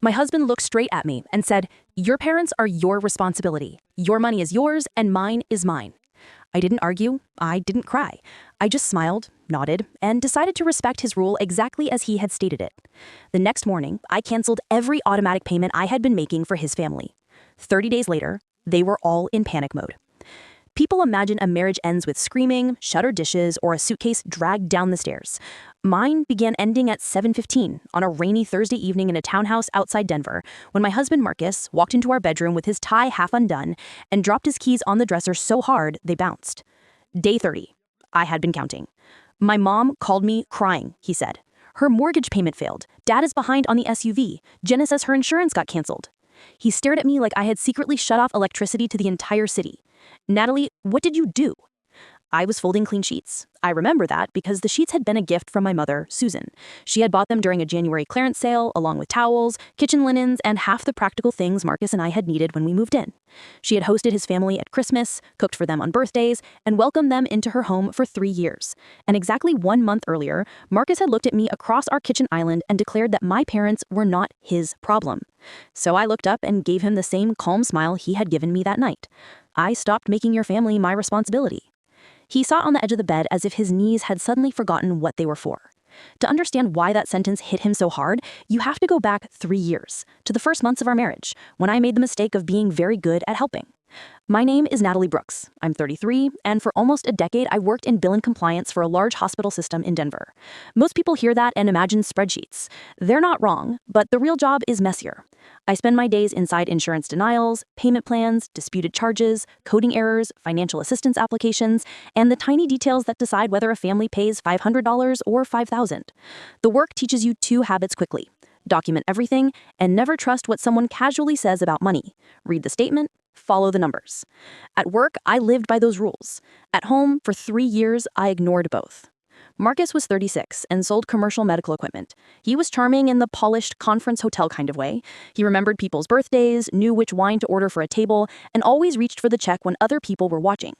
My husband looked straight at me and said, "Your parents are your responsibility. Your money is yours and mine is mine." I didn't argue. I didn't cry. I just smiled, nodded, and decided to respect his rule exactly as he had stated it. The next morning, I canceled every automatic payment I had been making for his family. 30 days later, they were all in panic mode. People imagine a marriage ends with screaming, shuttered dishes, or a suitcase dragged down the stairs. Mine began ending at 7:15 on a rainy Thursday evening in a townhouse outside Denver when my husband Marcus walked into our bedroom with his tie half undone and dropped his keys on the dresser so hard they bounced. Day 30. I had been counting. My mom called me crying, he said. Her mortgage payment failed. Dad is behind on the SUV. Jenna says her insurance got canceled. He stared at me like I had secretly shut off electricity to the entire city. Natalie, what did you do? I was folding clean sheets. I remember that because the sheets had been a gift from my mother, Susan. She had bought them during a January clearance sale, along with towels, kitchen linens, and half the practical things Marcus and I had needed when we moved in. She had hosted his family at Christmas, cooked for them on birthdays, and welcomed them into her home for 3 years. And exactly 1 month earlier, Marcus had looked at me across our kitchen island and declared that my parents were not his problem. So I looked up and gave him the same calm smile he had given me that night. I stopped making your family my responsibility. He sat on the edge of the bed as if his knees had suddenly forgotten what they were for. To understand why that sentence hit him so hard, you have to go back 3 years, to the first months of our marriage, when I made the mistake of being very good at helping. My name is Natalie Brooks. I'm 33, and for almost a decade I worked in bill and compliance for a large hospital system in Denver. Most people hear that and imagine spreadsheets. They're not wrong, but the real job is messier. I spend my days inside insurance denials, payment plans, disputed charges, coding errors, financial assistance applications, and the tiny details that decide whether a family pays $500 or $5,000. The work teaches you 2 habits quickly. Document everything, and never trust what someone casually says about money. Read the statement, follow the numbers. At work, I lived by those rules. At home, for 3 years, I ignored both. Marcus was 36 and sold commercial medical equipment. He was charming in the polished conference hotel kind of way. He remembered people's birthdays, knew which wine to order for a table, and always reached for the check when other people were watching.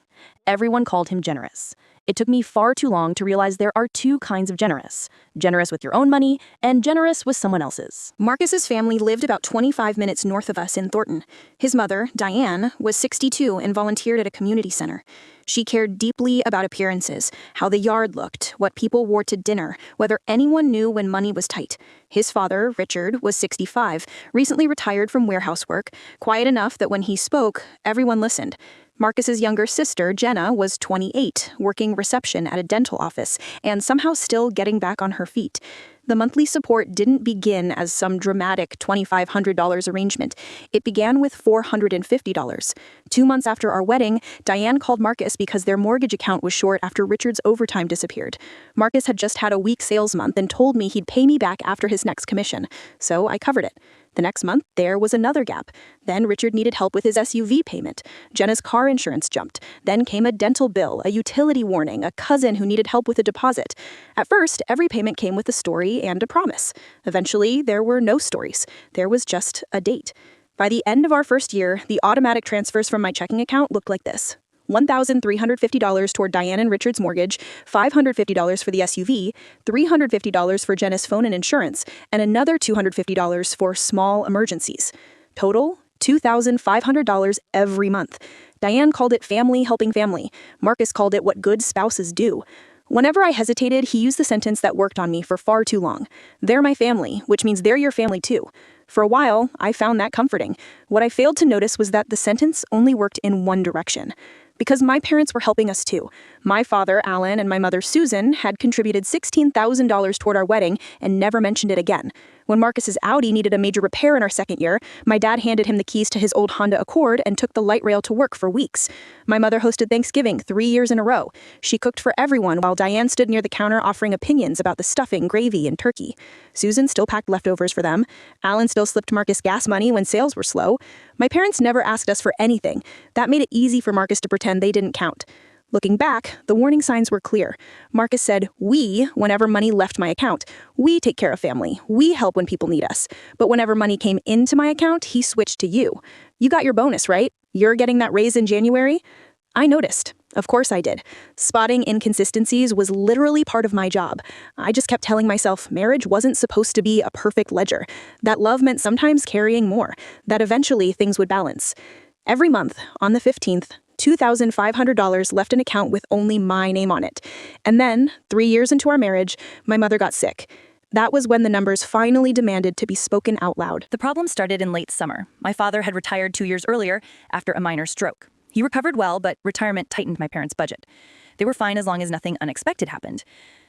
Everyone called him generous. It took me far too long to realize there are 2 kinds of generous. Generous with your own money and generous with someone else's. Marcus's family lived about 25 minutes north of us in Thornton. His mother, Diane, was 62 and volunteered at a community center. She cared deeply about appearances, how the yard looked, what people wore to dinner, whether anyone knew when money was tight. His father, Richard, was 65, recently retired from warehouse work, quiet enough that when he spoke, everyone listened. Marcus's younger sister, Jenna, was 28, working reception at a dental office, and somehow still getting back on her feet. The monthly support didn't begin as some dramatic $2,500 arrangement. It began with $450. 2 months after our wedding, Diane called Marcus because their mortgage account was short after Richard's overtime disappeared. Marcus had just had a weak sales month and told me he'd pay me back after his next commission, so I covered it. The next month, there was another gap. Then Richard needed help with his SUV payment. Jenna's car insurance jumped. Then came a dental bill, a utility warning, a cousin who needed help with a deposit. At first, every payment came with a story and a promise. Eventually, there were no stories. There was just a date. By the end of our first year, the automatic transfers from my checking account looked like this: $1,350 toward Diane and Richard's mortgage, $550 for the SUV, $350 for Jenna's phone and insurance, and another $250 for small emergencies. Total, $2,500 every month. Diane called it family helping family. Marcus called it what good spouses do. Whenever I hesitated, he used the sentence that worked on me for far too long. They're my family, which means they're your family too. For a while, I found that comforting. What I failed to notice was that the sentence only worked in one direction. Because my parents were helping us too. My father, Alan, and my mother, Susan, had contributed $16,000 toward our wedding and never mentioned it again. When Marcus's Audi needed a major repair in our second year, my dad handed him the keys to his old Honda Accord and took the light rail to work for weeks. My mother hosted Thanksgiving 3 years in a row. She cooked for everyone while Diane stood near the counter offering opinions about the stuffing, gravy, and turkey. Susan still packed leftovers for them. Alan still slipped Marcus gas money when sales were slow. My parents never asked us for anything. That made it easy for Marcus to pretend they didn't count. Looking back, the warning signs were clear. Marcus said, "We," whenever money left my account. "We take care of family. We help when people need us." But whenever money came into my account, he switched to you. "You got your bonus, right? You're getting that raise in January?" I noticed. Of course I did. Spotting inconsistencies was literally part of my job. I just kept telling myself marriage wasn't supposed to be a perfect ledger, that love meant sometimes carrying more, that eventually things would balance. Every month, on the 15th, $2,500 left an account with only my name on it. And then, 3 years into our marriage, my mother got sick. That was when the numbers finally demanded to be spoken out loud. The problem started in late summer. My father had retired 2 years earlier after a minor stroke. He recovered well, but retirement tightened my parents' budget. They were fine as long as nothing unexpected happened.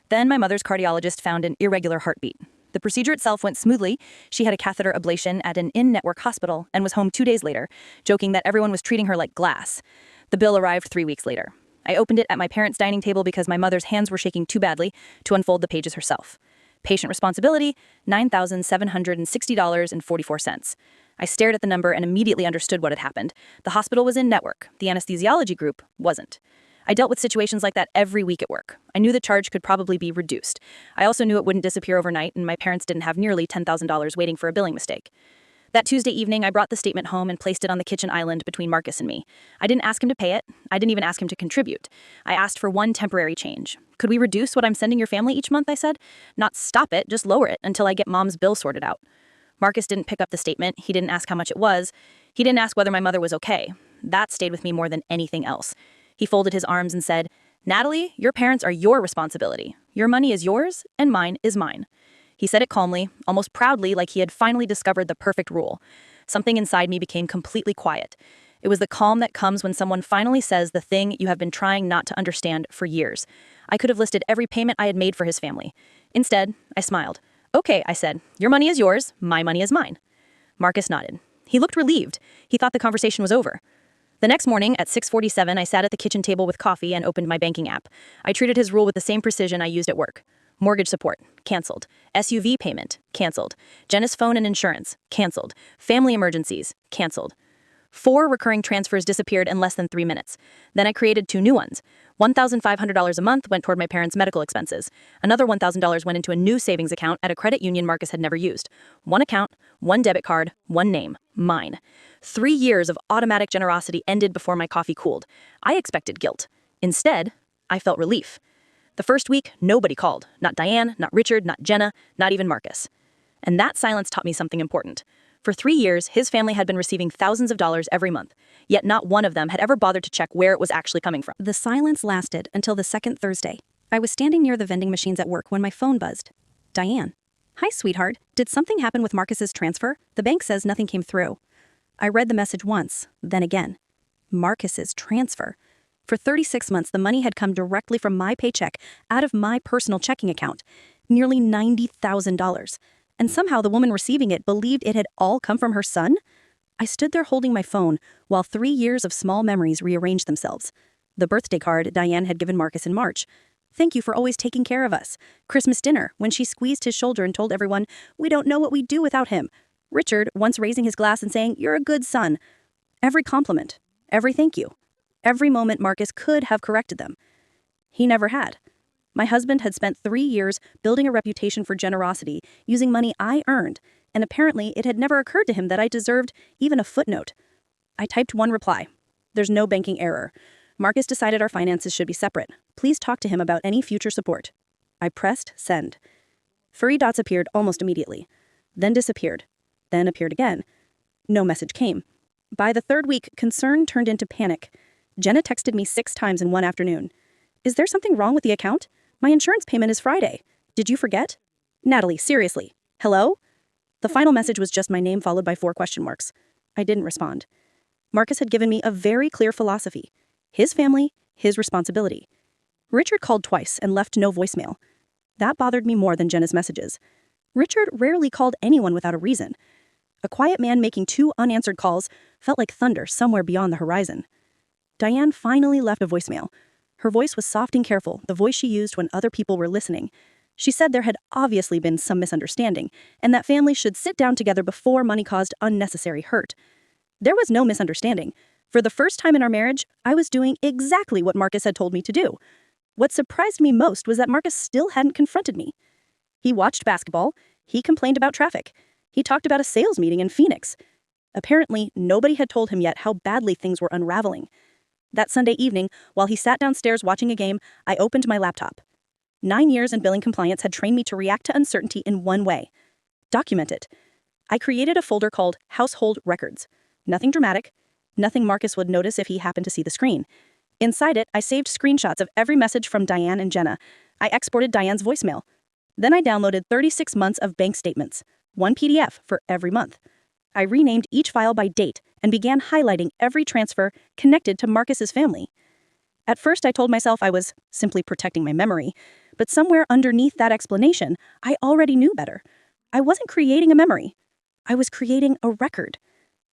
Then my mother's cardiologist found an irregular heartbeat. The procedure itself went smoothly. She had a catheter ablation at an in-network hospital and was home 2 days later, joking that everyone was treating her like glass. The bill arrived 3 weeks later. I opened it at my parents' dining table because my mother's hands were shaking too badly to unfold the pages herself. Patient responsibility, $9,760.44. I stared at the number and immediately understood what had happened. The hospital was in network. The anesthesiology group wasn't. I dealt with situations like that every week at work. I knew the charge could probably be reduced. I also knew it wouldn't disappear overnight, and my parents didn't have nearly $10,000 waiting for a billing mistake. That Tuesday evening, I brought the statement home and placed it on the kitchen island between Marcus and me. I didn't ask him to pay it. I didn't even ask him to contribute. I asked for one temporary change. Could we reduce what I'm sending your family each month, I said? Not stop it, just lower it until I get mom's bill sorted out. Marcus didn't pick up the statement. He didn't ask how much it was. He didn't ask whether my mother was okay. That stayed with me more than anything else. He folded his arms and said, "Natalie, your parents are your responsibility. Your money is yours, and mine is mine." He said it calmly, almost proudly, like he had finally discovered the perfect rule. Something inside me became completely quiet. It was the calm that comes when someone finally says the thing you have been trying not to understand for years. I could have listed every payment I had made for his family. Instead, I smiled. "Okay," I said, "your money is yours, my money is mine." Marcus nodded. He looked relieved. He thought the conversation was over. The next morning, at 6:47, I sat at the kitchen table with coffee and opened my banking app. I treated his rule with the same precision I used at work. Mortgage support, canceled. SUV payment, canceled. Jenna's phone and insurance, canceled. Family emergencies, canceled. 4 recurring transfers disappeared in less than 3 minutes. Then I created 2 new ones. $1,500 a month went toward my parents' medical expenses. Another $1,000 went into a new savings account at a credit union Marcus had never used. 1 account, 1 debit card, 1 name, mine. 3 years of automatic generosity ended before my coffee cooled. I expected guilt. Instead, I felt relief. The first week, nobody called. Not Diane, not Richard, not Jenna, not even Marcus. And that silence taught me something important. For 3 years, his family had been receiving thousands of dollars every month, yet not one of them had ever bothered to check where it was actually coming from. The silence lasted until the second Thursday. I was standing near the vending machines at work when my phone buzzed. Diane. "Hi, sweetheart. Did something happen with Marcus's transfer? The bank says nothing came through." I read the message once, then again. Marcus's transfer. For 36 months, the money had come directly from my paycheck out of my personal checking account. Nearly $90,000. And somehow the woman receiving it believed it had all come from her son? I stood there holding my phone while 3 years of small memories rearranged themselves. The birthday card Diane had given Marcus in March. "Thank you for always taking care of us." Christmas dinner, when she squeezed his shoulder and told everyone, "We don't know what we'd do without him." Richard, once raising his glass and saying, "You're a good son." Every compliment, every thank you, every moment Marcus could have corrected them. He never had. My husband had spent 3 years building a reputation for generosity using money I earned, and apparently it had never occurred to him that I deserved even a footnote. I typed one reply. "There's no banking error. Marcus decided our finances should be separate. Please talk to him about any future support." I pressed send. 3 dots appeared almost immediately, then disappeared, then appeared again. No message came. By the 3rd week, concern turned into panic. Jenna texted me 6 times in one afternoon. "Is there something wrong with the account? My insurance payment is Friday. Did you forget?" "Natalie, seriously. Hello?" The final message was just my name followed by 4 question marks. I didn't respond. Marcus had given me a very clear philosophy. His family, his responsibility. Richard called twice and left no voicemail. That bothered me more than Jenna's messages. Richard rarely called anyone without a reason. A quiet man making 2 unanswered calls felt like thunder somewhere beyond the horizon. Diane finally left a voicemail. Her voice was soft and careful, the voice she used when other people were listening. She said there had obviously been some misunderstanding, and that families should sit down together before money caused unnecessary hurt. There was no misunderstanding. For the first time in our marriage, I was doing exactly what Marcus had told me to do. What surprised me most was that Marcus still hadn't confronted me. He watched basketball. He complained about traffic. He talked about a sales meeting in Phoenix. Apparently, nobody had told him yet how badly things were unraveling. That Sunday evening, while he sat downstairs watching a game, I opened my laptop. 9 years in billing compliance had trained me to react to uncertainty in one way: document it. I created a folder called Household Records. Nothing dramatic, nothing Marcus would notice if he happened to see the screen. Inside it, I saved screenshots of every message from Diane and Jenna. I exported Diane's voicemail. Then I downloaded 36 months of bank statements, one PDF for every month. I renamed each file by date and began highlighting every transfer connected to Marcus's family. At first, I told myself I was simply protecting my memory, but somewhere underneath that explanation, I already knew better. I wasn't creating a memory. I was creating a record.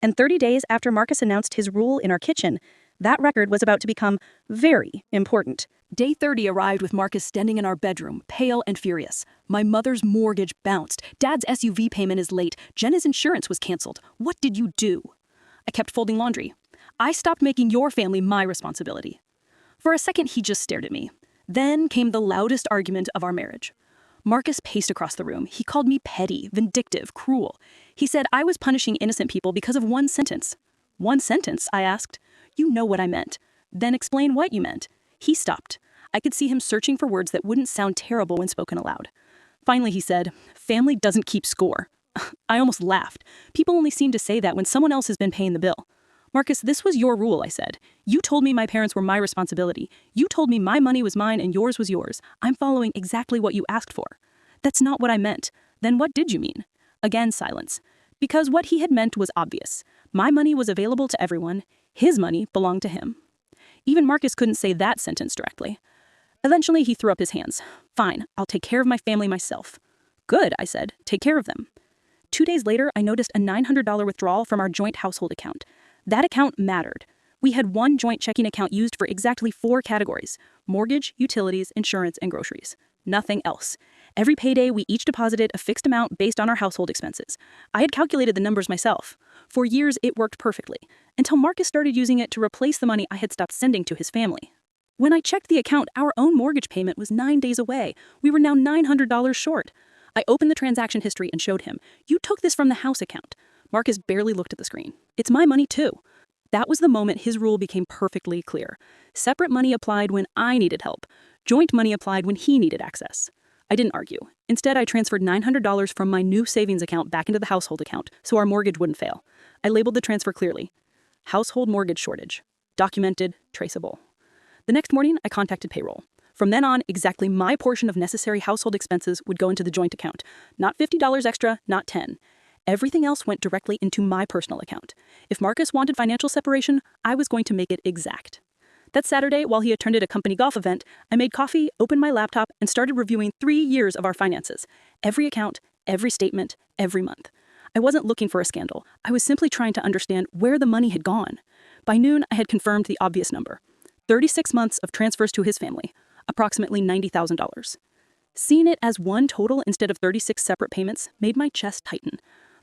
And 30 days after Marcus announced his rule in our kitchen, that record was about to become very important. Day 30 arrived with Marcus standing in our bedroom, pale and furious. My mother's mortgage bounced. Dad's SUV payment is late. Jenna's insurance was canceled. What did you do? I kept folding laundry. I stopped making your family my responsibility. For a second, he just stared at me. Then came the loudest argument of our marriage. Marcus paced across the room. He called me petty, vindictive, cruel. He said I was punishing innocent people because of one sentence. One sentence? I asked. You know what I meant. Then explain what you meant. He stopped. I could see him searching for words that wouldn't sound terrible when spoken aloud. Finally, he said, family doesn't keep score. I almost laughed. People only seem to say that when someone else has been paying the bill. Marcus, this was your rule, I said. You told me my parents were my responsibility. You told me my money was mine and yours was yours. I'm following exactly what you asked for. That's not what I meant. Then what did you mean? Again, silence. Because what he had meant was obvious. My money was available to everyone. His money belonged to him. Even Marcus couldn't say that sentence directly. Eventually, he threw up his hands. Fine, I'll take care of my family myself. Good, I said. Take care of them. 2 days later, I noticed a $900 withdrawal from our joint household account. That account mattered. We had one joint checking account used for exactly 4 categories: mortgage, utilities, insurance, and groceries. Nothing else. Every payday, we each deposited a fixed amount based on our household expenses. I had calculated the numbers myself. For years, it worked perfectly, until Marcus started using it to replace the money I had stopped sending to his family. When I checked the account, our own mortgage payment was 9 days away. We were now $900 short. I opened the transaction history and showed him. You took this from the house account. Marcus barely looked at the screen. It's my money too. That was the moment his rule became perfectly clear. Separate money applied when I needed help. Joint money applied when he needed access. I didn't argue. Instead, I transferred $900 from my new savings account back into the household account so our mortgage wouldn't fail. I labeled the transfer clearly. Household mortgage shortage. Documented, traceable. The next morning, I contacted payroll. From then on, exactly my portion of necessary household expenses would go into the joint account. Not $50 extra, not $10. Everything else went directly into my personal account. If Marcus wanted financial separation, I was going to make it exact. That Saturday, while he attended a company golf event, I made coffee, opened my laptop, and started reviewing 3 years of our finances. Every account, every statement, every month. I wasn't looking for a scandal. I was simply trying to understand where the money had gone. By noon, I had confirmed the obvious number. 36 months of transfers to his family, approximately $90,000. Seeing it as one total instead of 36 separate payments made my chest tighten.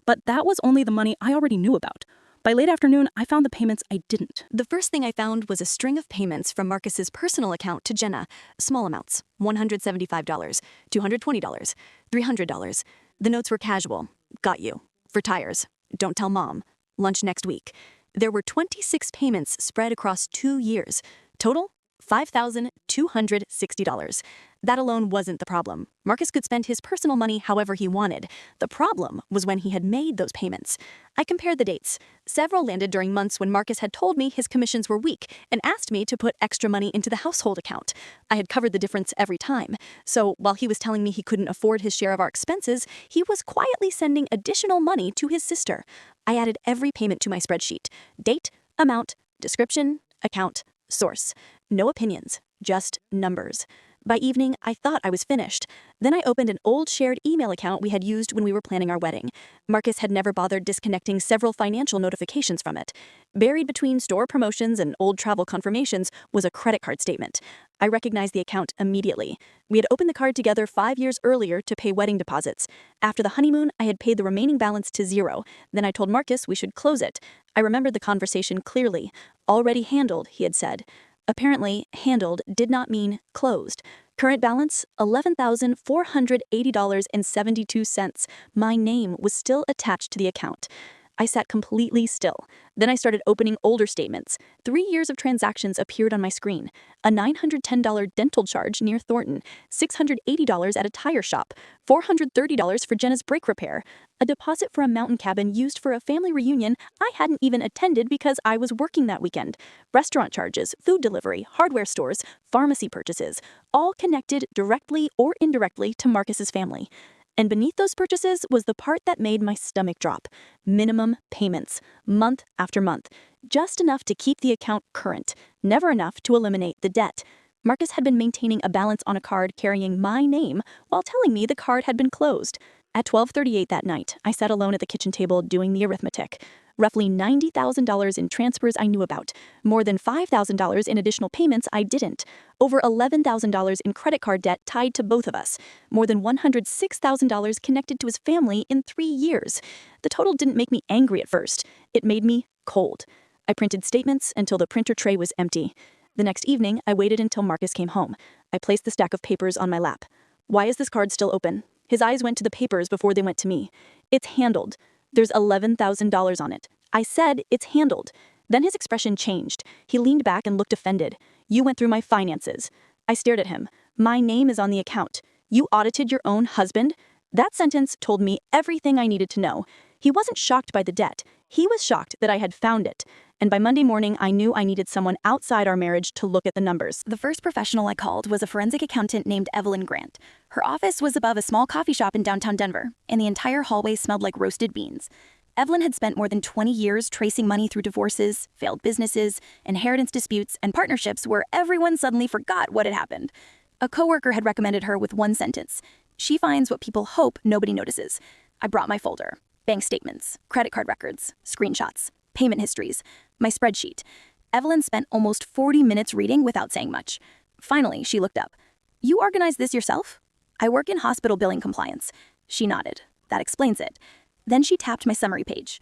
But that was only the money I already knew about. By late afternoon, I found the payments I didn't. The first thing I found was a string of payments from Marcus's personal account to Jenna. Small amounts, $175, $220, $300. The notes were casual. Got you. For tires. Don't tell mom. Lunch next week. There were 26 payments spread across 2 years. Total, $5,260. That alone wasn't the problem. Marcus could spend his personal money however he wanted. The problem was when he had made those payments. I compared the dates. Several landed during months when Marcus had told me his commissions were weak and asked me to put extra money into the household account. I had covered the difference every time. So while he was telling me he couldn't afford his share of our expenses, he was quietly sending additional money to his sister. I added every payment to my spreadsheet. Date, amount, description, account, source. No opinions, just numbers. By evening, I thought I was finished. Then I opened an old shared email account we had used when we were planning our wedding. Marcus had never bothered disconnecting several financial notifications from it. Buried between store promotions and old travel confirmations was a credit card statement. I recognized the account immediately. We had opened the card together 5 years earlier to pay wedding deposits. After the honeymoon, I had paid the remaining balance to $0. Then I told Marcus we should close it. I remembered the conversation clearly. Already handled, he had said. Apparently, handled did not mean closed. Current balance, $11,480.72. My name was still attached to the account. I sat completely still. Then I started opening older statements. 3 years of transactions appeared on my screen. A $910 dental charge near Thornton, $680 at a tire shop, $430 for Jenna's brake repair, a deposit for a mountain cabin used for a family reunion I hadn't even attended because I was working that weekend, restaurant charges, food delivery, hardware stores, pharmacy purchases, all connected directly or indirectly to Marcus's family. And beneath those purchases was the part that made my stomach drop. Minimum payments, month after month. Just enough to keep the account current, never enough to eliminate the debt. Marcus had been maintaining a balance on a card carrying my name while telling me the card had been closed. At 12:38 that night, I sat alone at the kitchen table doing the arithmetic. Roughly $90,000 in transfers I knew about, more than $5,000 in additional payments I didn't, over $11,000 in credit card debt tied to both of us, more than $106,000 connected to his family in 3 years. The total didn't make me angry at first. It made me cold. I printed statements until the printer tray was empty. The next evening, I waited until Marcus came home. I placed the stack of papers on my lap. Why is this card still open? His eyes went to the papers before they went to me. It's handled. There's $11,000 on it. I said, it's handled. Then his expression changed. He leaned back and looked offended. You went through my finances. I stared at him. My name is on the account. You audited your own husband? That sentence told me everything I needed to know. He wasn't shocked by the debt. He was shocked that I had found it. And by Monday morning, I knew I needed someone outside our marriage to look at the numbers. The first professional I called was a forensic accountant named Evelyn Grant. Her office was above a small coffee shop in downtown Denver, and the entire hallway smelled like roasted beans. Evelyn had spent more than 20 years tracing money through divorces, failed businesses, inheritance disputes, and partnerships where everyone suddenly forgot what had happened. A coworker had recommended her with one sentence. She finds what people hope nobody notices. I brought my folder. Bank statements, credit card records, screenshots, payment histories, my spreadsheet. Evelyn spent almost 40 minutes reading without saying much. Finally, she looked up. You organize this yourself? I work in hospital billing compliance. She nodded. That explains it. Then she tapped my summary page.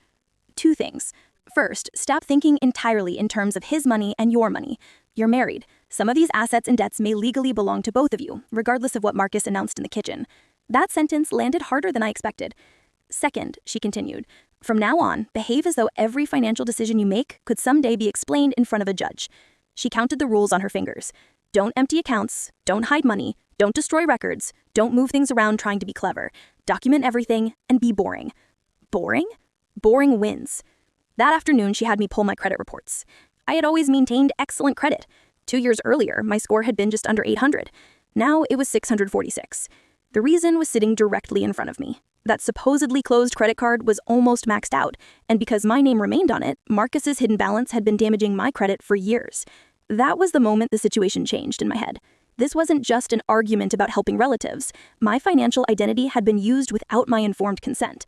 2 things. First, stop thinking entirely in terms of his money and your money. You're married. Some of these assets and debts may legally belong to both of you, regardless of what Marcus announced in the kitchen. That sentence landed harder than I expected. Second, she continued, from now on, behave as though every financial decision you make could someday be explained in front of a judge. She counted the rules on her fingers. Don't empty accounts, don't hide money, don't destroy records, don't move things around trying to be clever. Document everything and be boring. Boring? Boring wins. That afternoon, she had me pull my credit reports. I had always maintained excellent credit. 2 years earlier, my score had been just under 800. Now it was 646. The reason was sitting directly in front of me. That supposedly closed credit card was almost maxed out, and because my name remained on it, Marcus's hidden balance had been damaging my credit for years. That was the moment the situation changed in my head. This wasn't just an argument about helping relatives. My financial identity had been used without my informed consent.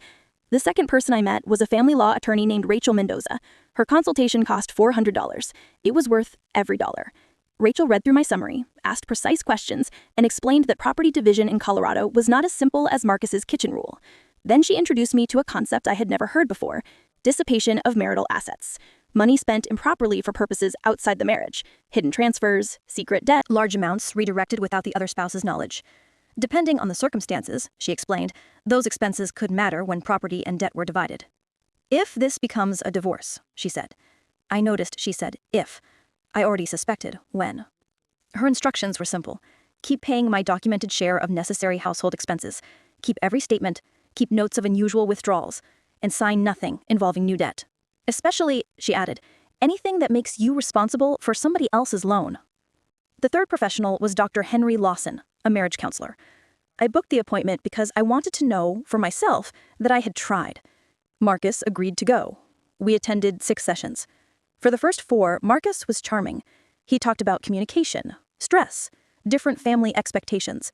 The second person I met was a family law attorney named Rachel Mendoza. Her consultation cost $400. It was worth every dollar. Rachel read through my summary, asked precise questions, and explained that property division in Colorado was not as simple as Marcus's kitchen rule. Then she introduced me to a concept I had never heard before: dissipation of marital assets. Money spent improperly for purposes outside the marriage, hidden transfers, secret debt, Large amounts redirected without the other spouse's knowledge. Depending on the circumstances, she explained, those expenses could matter when property and debt were divided. If this becomes a divorce, she said. I noticed she said if. I already suspected when. Her instructions were simple. Keep paying my documented share of necessary household expenses. Keep every statement. Keep notes of unusual withdrawals. And sign nothing involving new debt. Especially, she added, anything that makes you responsible for somebody else's loan. The third professional was Dr. Henry Lawson, a marriage counselor. I booked the appointment because I wanted to know, for myself, that I had tried. Marcus agreed to go. We attended 6 sessions. For the first 4, Marcus was charming. He talked about communication, stress, different family expectations.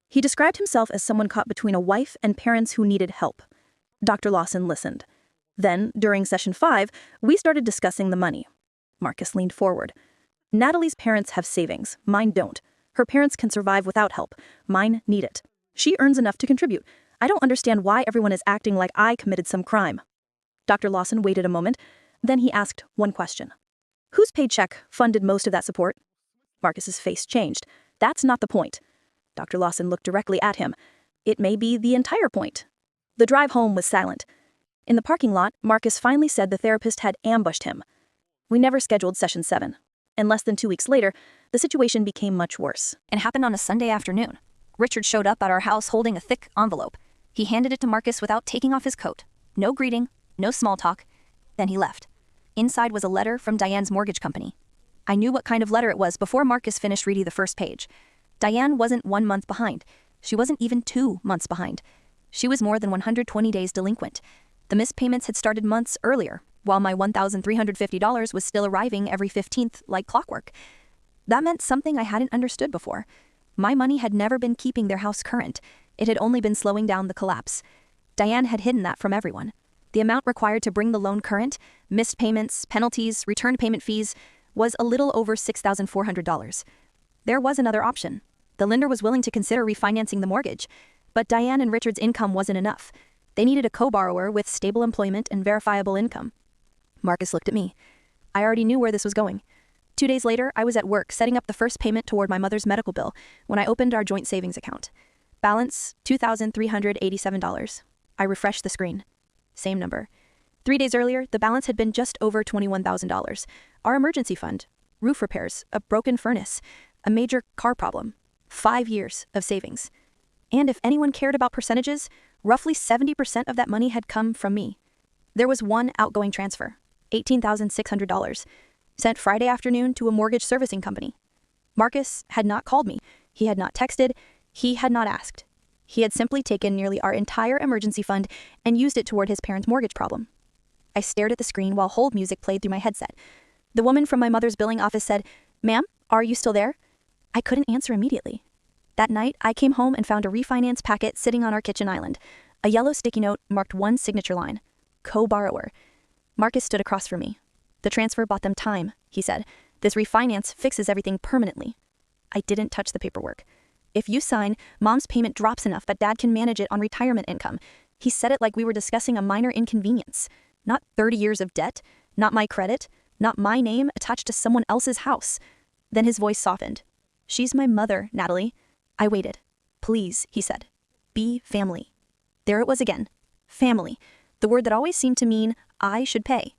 He described himself as someone caught between a wife and parents who needed help. Dr. Lawson listened. Then, during session 5, we started discussing the money. Marcus leaned forward. Natalie's parents have savings. Mine don't. Her parents can survive without help. Mine need it. She earns enough to contribute. I don't understand why everyone is acting like I committed some crime. Dr. Lawson waited a moment. Then he asked one question. Whose paycheck funded most of that support? Marcus's face changed. That's not the point. Dr. Lawson looked directly at him. It may be the entire point. The drive home was silent. In the parking lot, Marcus finally said the therapist had ambushed him. We never scheduled session 7. And less than 2 weeks later, the situation became much worse. It happened on a Sunday afternoon. Richard showed up at our house holding a thick envelope. He handed it to Marcus without taking off his coat. No greeting, no small talk. Then he left. Inside was a letter from Diane's mortgage company. I knew what kind of letter it was before Marcus finished reading the first page. Diane wasn't 1 month behind. She wasn't even 2 months behind. She was more than 120 days delinquent. The missed payments had started months earlier, while my $1,350 was still arriving every 15th like clockwork. That meant something I hadn't understood before. My money had never been keeping their house current. It had only been slowing down the collapse. Diane had hidden that from everyone. The amount required to bring the loan current, missed payments, penalties, returned payment fees, was a little over $6,400. There was another option. The lender was willing to consider refinancing the mortgage, but Diane and Richard's income wasn't enough. They needed a co-borrower with stable employment and verifiable income. Marcus looked at me. I already knew where this was going. 2 days later, I was at work setting up the first payment toward my mother's medical bill when I opened our joint savings account. Balance, $2,387. I refreshed the screen. Same number. 3 days earlier, the balance had been just over $21,000. Our emergency fund, roof repairs, a broken furnace, a major car problem. 5 years of savings. And if anyone cared about percentages, roughly 70% of that money had come from me. There was one outgoing transfer, $18,600, sent Friday afternoon to a mortgage servicing company. Marcus had not called me. He had not texted. He had not asked. He had simply taken nearly our entire emergency fund and used it toward his parents' mortgage problem. I stared at the screen while hold music played through my headset. The woman from my mother's billing office said, "Ma'am, are you still there?" I couldn't answer immediately. That night, I came home and found a refinance packet sitting on our kitchen island. A yellow sticky note marked one signature line, co-borrower. Marcus stood across from me. "The transfer bought them time," he said. "This refinance fixes everything permanently." I didn't touch the paperwork. "If you sign, Mom's payment drops enough that Dad can manage it on retirement income." He said it like we were discussing a minor inconvenience. Not 30 years of debt, not my credit, not my name attached to someone else's house. Then his voice softened. "She's my mother, Natalie." I waited. "Please," he said. "Be family." There it was again. Family. The word that always seemed to mean I should pay.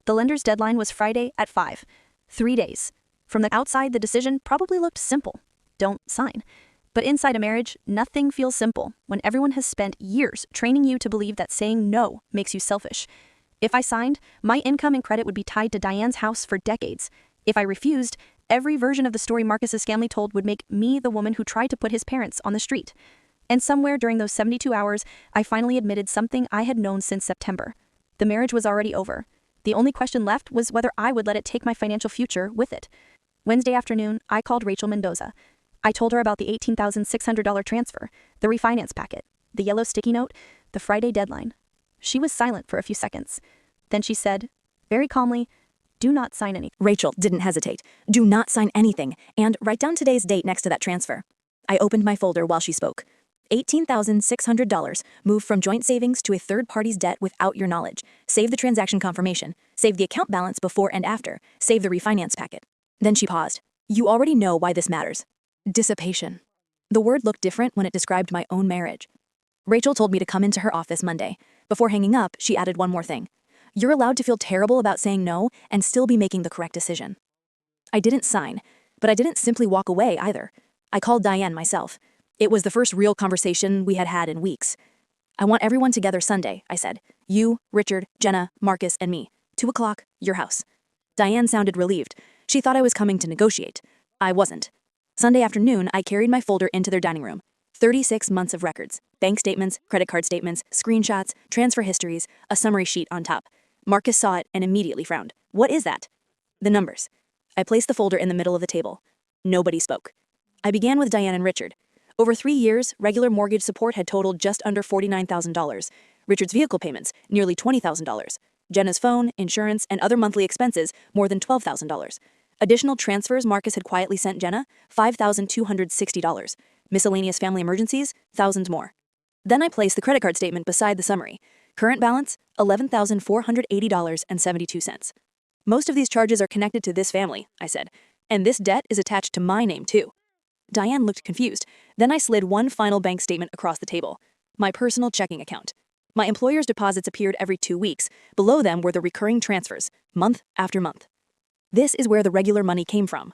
The lender's deadline was Friday at 5. 3 days. From the outside, the decision probably looked simple. Don't sign. But inside a marriage, nothing feels simple when everyone has spent years training you to believe that saying no makes you selfish. If I signed, my income and credit would be tied to Diane's house for decades. If I refused, every version of the story Marcus's family told would make me the woman who tried to put his parents on the street. And somewhere during those 72 hours, I finally admitted something I had known since September. The marriage was already over. The only question left was whether I would let it take my financial future with it. Wednesday afternoon, I called Rachel Mendoza. I told her about the $18,600 transfer, the refinance packet, the yellow sticky note, the Friday deadline. She was silent for a few seconds. Then she said, very calmly, "Do not sign anything." Rachel didn't hesitate. "Do not sign anything, and write down today's date next to that transfer." I opened my folder while she spoke. $18,600 moved from joint savings to a third party's debt without your knowledge. Save the transaction confirmation. Save the account balance before and after. Save the refinance packet. Then she paused. "You already know why this matters." Dissipation. The word looked different when it described my own marriage. Rachel told me to come into her office Monday. Before hanging up, she added one more thing. "You're allowed to feel terrible about saying no and still be making the correct decision." I didn't sign, but I didn't simply walk away either. I called Diane myself. It was the first real conversation we had had in weeks. "I want everyone together Sunday," I said. "You, Richard, Jenna, Marcus, and me. 2 o'clock, your house." Diane sounded relieved. She thought I was coming to negotiate. I wasn't. Sunday afternoon, I carried my folder into their dining room. 36 months of records, bank statements, credit card statements, screenshots, transfer histories, a summary sheet on top. Marcus saw it and immediately frowned. "What is that?" "The numbers." I placed the folder in the middle of the table. Nobody spoke. I began with Diane and Richard. Over 3 years, regular mortgage support had totaled just under $49,000. Richard's vehicle payments, nearly $20,000. Jenna's phone, insurance, and other monthly expenses, more than $12,000. Additional transfers Marcus had quietly sent Jenna, $5,260. Miscellaneous family emergencies, thousands more. Then I placed the credit card statement beside the summary. Current balance, $11,480.72. "Most of these charges are connected to this family," I said, "and this debt is attached to my name too." Diane looked confused. Then I slid one final bank statement across the table. My personal checking account. My employer's deposits appeared every 2 weeks. Below them were the recurring transfers, month after month. This is where the regular money came from.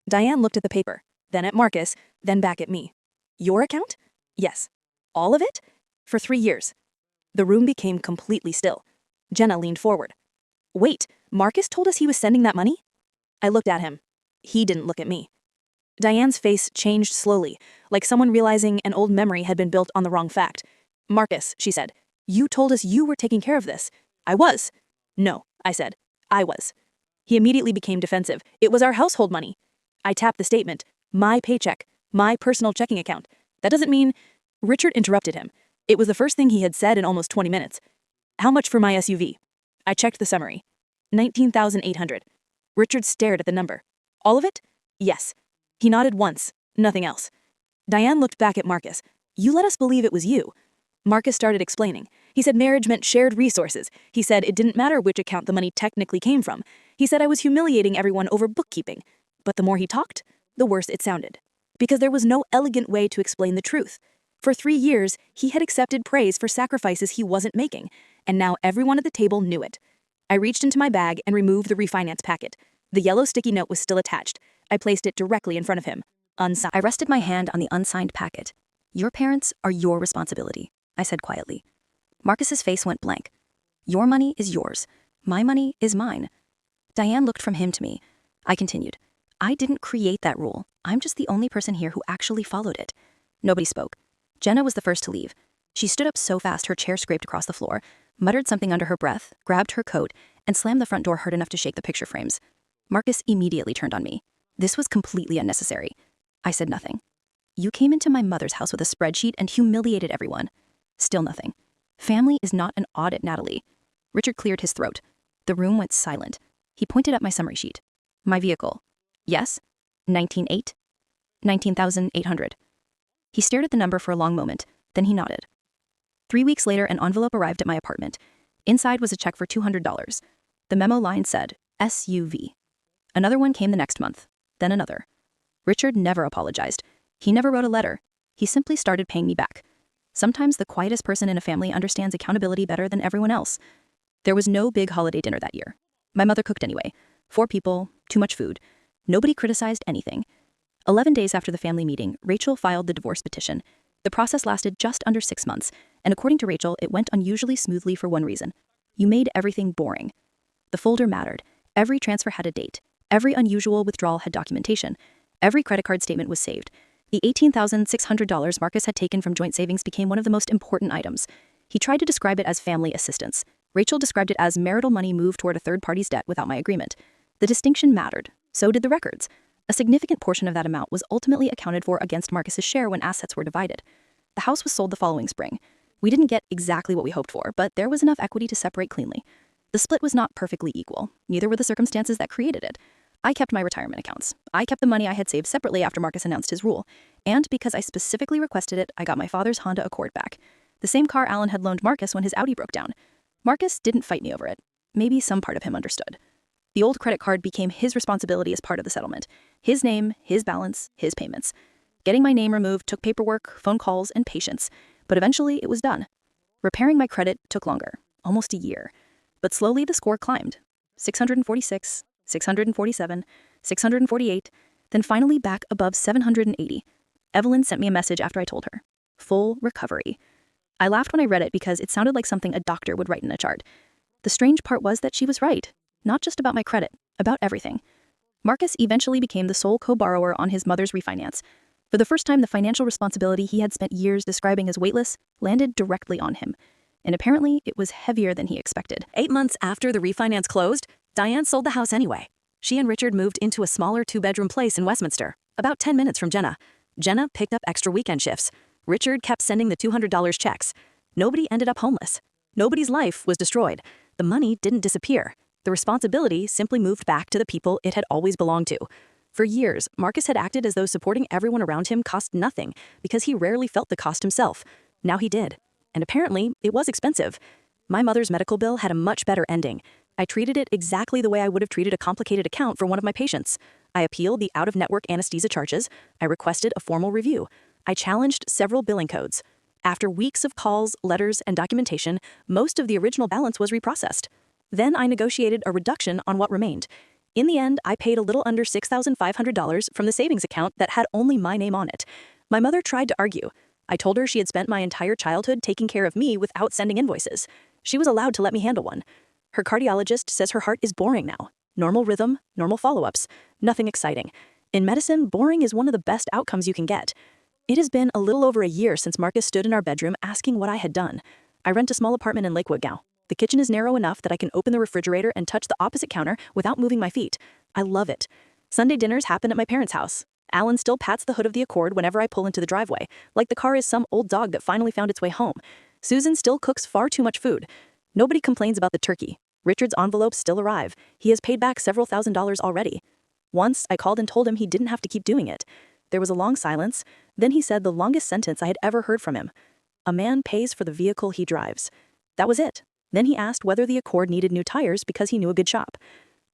Diane looked at the paper, then at Marcus, then back at me. Your account? Yes. All of it? For 3 years. The room became completely still. Jenna leaned forward. Wait, Marcus told us he was sending that money? I looked at him. He didn't look at me. Diane's face changed slowly, like someone realizing an old memory had been built on the wrong fact. Marcus, she said, you told us you were taking care of this. I was. No, I said. I was. He immediately became defensive. It was our household money. I tapped the statement. My paycheck. My personal checking account. That doesn't mean... Richard interrupted him. It was the first thing he had said in almost 20 minutes. How much for my SUV? I checked the summary. $19,800. Richard stared at the number. All of it? Yes. He nodded once. Nothing else. Diane looked back at Marcus. You let us believe it was you. Marcus started explaining. He said marriage meant shared resources. He said it didn't matter which account the money technically came from. He said I was humiliating everyone over bookkeeping. But the more he talked, the worse it sounded. Because there was no elegant way to explain the truth. For 3 years, he had accepted praise for sacrifices he wasn't making, and now everyone at the table knew it. I reached into my bag and removed the refinance packet. The yellow sticky note was still attached. I placed it directly in front of him. Unsigned. I rested my hand on the unsigned packet. Your parents are your responsibility, I said quietly. Marcus's face went blank. Your money is yours. My money is mine. Diane looked from him to me. I continued. I didn't create that rule. I'm just the only person here who actually followed it. Nobody spoke. Jenna was the first to leave. She stood up so fast her chair scraped across the floor, muttered something under her breath, grabbed her coat, and slammed the front door hard enough to shake the picture frames. Marcus immediately turned on me. This was completely unnecessary. I said nothing. You came into my mother's house with a spreadsheet and humiliated everyone. Still nothing. Family is not an audit, Natalie. Richard cleared his throat. The room went silent. He pointed at my summary sheet. My vehicle. Yes? 19,800. 19,800. He stared at the number for a long moment, then he nodded. 3 weeks later, an envelope arrived at my apartment. Inside was a check for $200. The memo line said, SUV. Another one came the next month, then another. Richard never apologized. He never wrote a letter. He simply started paying me back. Sometimes the quietest person in a family understands accountability better than everyone else. There was no big holiday dinner that year. My mother cooked anyway. 4 people, too much food. Nobody criticized anything. 11 days after the family meeting, Rachel filed the divorce petition. The process lasted just under 6 months, and according to Rachel, it went unusually smoothly for one reason. You made everything boring. The folder mattered. Every transfer had a date. Every unusual withdrawal had documentation. Every credit card statement was saved. The $18,600 Marcus had taken from joint savings became one of the most important items. He tried to describe it as family assistance. Rachel described it as marital money moved toward a third party's debt without my agreement. The distinction mattered. So did the records. A significant portion of that amount was ultimately accounted for against Marcus's share when assets were divided. The house was sold the following spring. We didn't get exactly what we hoped for, but there was enough equity to separate cleanly. The split was not perfectly equal. Neither were the circumstances that created it. I kept my retirement accounts. I kept the money I had saved separately after Marcus announced his rule. And because I specifically requested it, I got my father's Honda Accord back. The same car Alan had loaned Marcus when his Audi broke down. Marcus didn't fight me over it. Maybe some part of him understood. The old credit card became his responsibility as part of the settlement. His name, his balance, his payments. Getting my name removed took paperwork, phone calls, and patience, but eventually it was done. Repairing my credit took longer, almost a year. But slowly the score climbed. 646, 647, 648, then finally back above 780. Evelyn sent me a message after I told her. Full recovery. I laughed when I read it because it sounded like something a doctor would write in a chart. The strange part was that she was right. Not just about my credit, about everything. Marcus eventually became the sole co-borrower on his mother's refinance. For the first time, the financial responsibility he had spent years describing as weightless landed directly on him. And apparently, it was heavier than he expected. 8 months after the refinance closed, Diane sold the house anyway. She and Richard moved into a smaller 2-bedroom place in Westminster, about 10 minutes from Jenna. Jenna picked up extra weekend shifts. Richard kept sending the $200 checks. Nobody ended up homeless. Nobody's life was destroyed. The money didn't disappear. The responsibility simply moved back to the people it had always belonged to. For years, Marcus had acted as though supporting everyone around him cost nothing because he rarely felt the cost himself. Now he did. And apparently, it was expensive. My mother's medical bill had a much better ending. I treated it exactly the way I would have treated a complicated account for one of my patients. I appealed the out-of-network anesthesia charges. I requested a formal review. I challenged several billing codes. After weeks of calls, letters, and documentation, most of the original balance was reprocessed. Then I negotiated a reduction on what remained. In the end, I paid a little under $6,500 from the savings account that had only my name on it. My mother tried to argue. I told her she had spent my entire childhood taking care of me without sending invoices. She was allowed to let me handle one. Her cardiologist says her heart is boring now. Normal rhythm, normal follow-ups. Nothing exciting. In medicine, boring is one of the best outcomes you can get. It has been a little over a year since Marcus stood in our bedroom asking what I had done. I rent a small apartment in Lakewood now. The kitchen is narrow enough that I can open the refrigerator and touch the opposite counter without moving my feet. I love it. Sunday dinners happen at my parents' house. Alan still pats the hood of the Accord whenever I pull into the driveway, like the car is some old dog that finally found its way home. Susan still cooks far too much food. Nobody complains about the turkey. Richard's envelopes still arrive. He has paid back several $1,000s already. Once, I called and told him he didn't have to keep doing it. There was a long silence. Then he said the longest sentence I had ever heard from him. A man pays for the vehicle he drives. That was it. Then he asked whether the Accord needed new tires because he knew a good shop.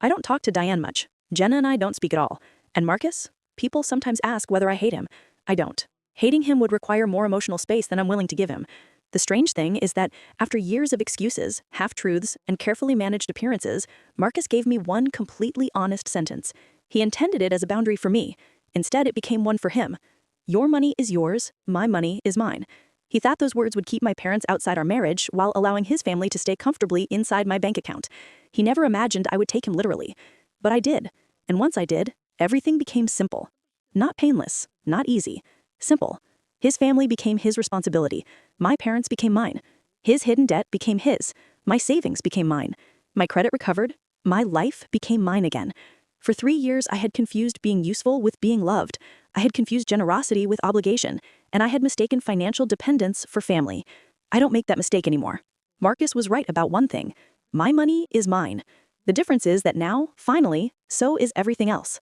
I don't talk to Diane much. Jenna and I don't speak at all. And Marcus? People sometimes ask whether I hate him. I don't. Hating him would require more emotional space than I'm willing to give him. The strange thing is that after years of excuses, half-truths, and carefully managed appearances, Marcus gave me one completely honest sentence. He intended it as a boundary for me. Instead, it became one for him. Your money is yours, my money is mine. He thought those words would keep my parents outside our marriage while allowing his family to stay comfortably inside my bank account. He never imagined I would take him literally. But I did. And once I did, everything became simple. Not painless, not easy. Simple. His family became his responsibility. My parents became mine. His hidden debt became his. My savings became mine. My credit recovered. My life became mine again. For 3 years, I had confused being useful with being loved. I had confused generosity with obligation, and I had mistaken financial dependence for family. I don't make that mistake anymore. Marcus was right about one thing. My money is mine. The difference is that now, finally, so is everything else.